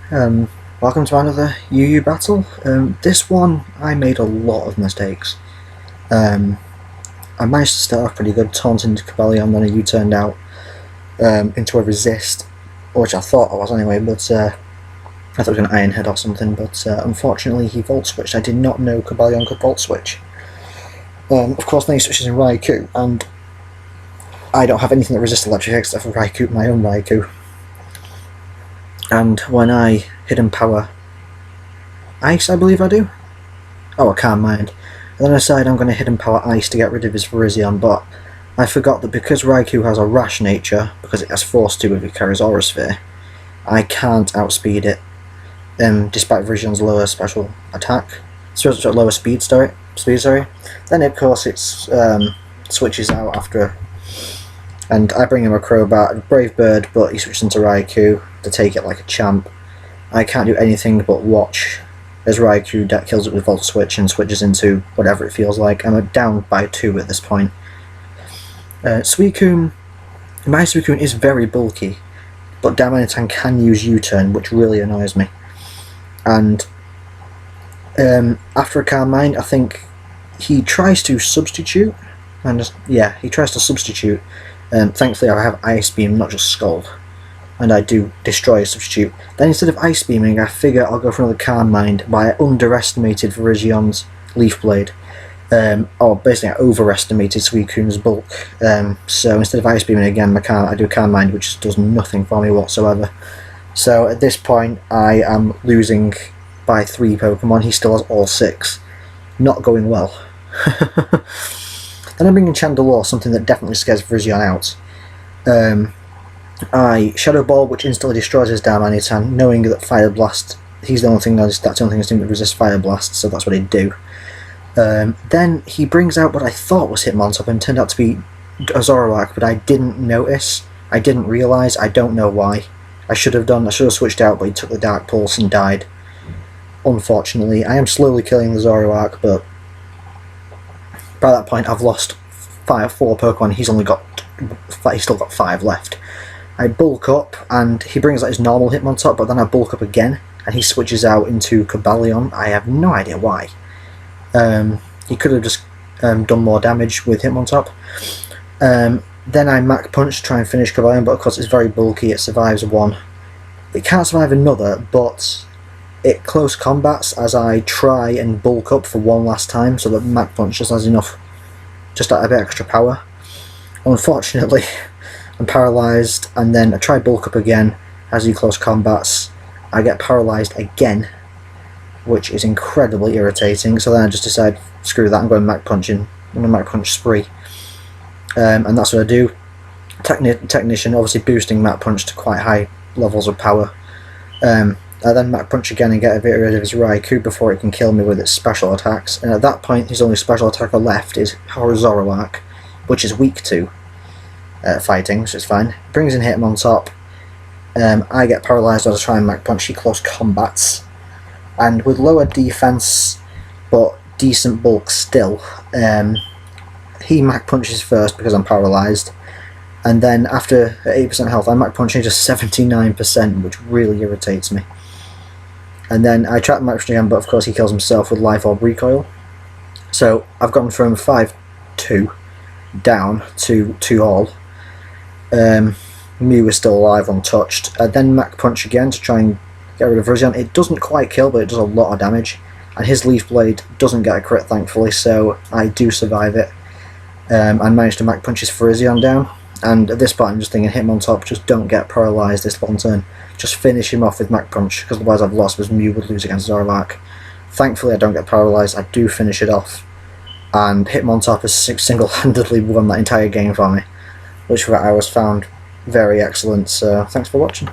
Welcome to another UU battle. This one I made a lot of mistakes. Um, I managed to start off pretty good, taunting Cabellion, then a U-turned out into a resist, which I thought I was anyway, but I thought it was an Iron Head or something, but unfortunately he Volt Switched. I did not know Cabellion could Volt Switch. Of course then he switches in Raikou, and I don't have anything that resists electric except for Raikou, my own Raikou. And when I Hidden Power Ice, I believe I do? Oh, I can't mind. And then I decide I'm going to Hidden Power Ice to get rid of his Virizion, but I forgot that because Raikou has a rash nature, because it has Force 2 if it carries Aura Sphere, I can't outspeed it, despite Virizion's lower special attack. Lower speed, sorry. Then of course it switches out after, and I bring him a Crobat, Brave Bird, but he switches into Raikou to take it like a champ. I can't do anything but watch as Raikou kills it with Volt Switch and switches into whatever it feels like. I'm down by 2 at this point. Suicune, my Suicune is very bulky, but Damanitan can use U-turn, which really annoys me. And after a Calm Mind, I think he tries to substitute, and yeah, he tries to substitute. Thankfully I have Ice Beam, not just Scald, and I do destroy a substitute. Then instead of Ice Beaming, I figure I'll go for another Calm Mind, but I underestimated Virizion's Leaf Blade. Or basically I overestimated Suicune's bulk. So instead of Ice Beaming again, I do Calm Mind, which does nothing for me whatsoever. So at this point I am losing by 3 Pokemon. He still has all 6. Not going well. Then I bring in Chandelure, something that definitely scares Virizion out. I Shadow Ball, which instantly destroys his Darmanitan, knowing that Fire Blast, that's the only thing that resists Fire Blast, so that's what he'd do. Then he brings out what I thought was Hitmontop and turned out to be a Zoroark, but I didn't notice, I didn't realise, I don't know why. I should have switched out, but he took the Dark Pulse and died. Unfortunately, I am slowly killing the Zoroark, but by that point I've lost 4 Pokemon, he's still got 5 left. I bulk up, and he brings out his normal Hitmontop, but then I bulk up again, and he switches out into Cabellion. I have no idea why. He could have just done more damage with Hitmontop. Then I Mach Punch to try and finish Cabellion, but of course it's very bulky, it survives 1. It can't survive another, but it close combats as I try and bulk up for 1 last time, so that Mach Punch just has enough, just a bit extra power. Unfortunately, I'm paralysed, and then I try bulk up again as he close combats. I get paralysed again, which is incredibly irritating, so then I just decide, screw that, I'm going Mach Punching. I'm going to Mach Punch Spree. And that's what I do. Technician, obviously boosting Mach Punch to quite high levels of power. I then Mach Punch again and get a bit rid of his Raikou before it can kill me with its special attacks, and at that point his only special attacker left is Zoroark, which is weak to fighting, so it's fine. Brings in Hitmontop. I get paralysed as I try and Mach Punch. He close combats, and with lower defense but decent bulk still, he Mach Punches first because I'm paralysed, and then after 8% health I Mach Punch him to 79%, which really irritates me. And then I try to Mach Punch again, but of course he kills himself with Life Orb Recoil. So I've gone from 5-2 down to 2 all. Mew is still alive, untouched. Then Mach Punch again to try and get rid of Virizion. It doesn't quite kill, but it does a lot of damage. And his Leaf Blade doesn't get a crit, thankfully, so I do survive it. And manage to Mach Punch his Virizion down. And at this point I'm just thinking, Hitmontop, just don't get paralysed this long turn. Just finish him off with Mach Punch, because otherwise I've lost, because Mew would lose against Zoroark. Thankfully I don't get paralysed, I do finish it off. And Hitmontop has single-handedly won that entire game for me, which I was found very excellent, so thanks for watching.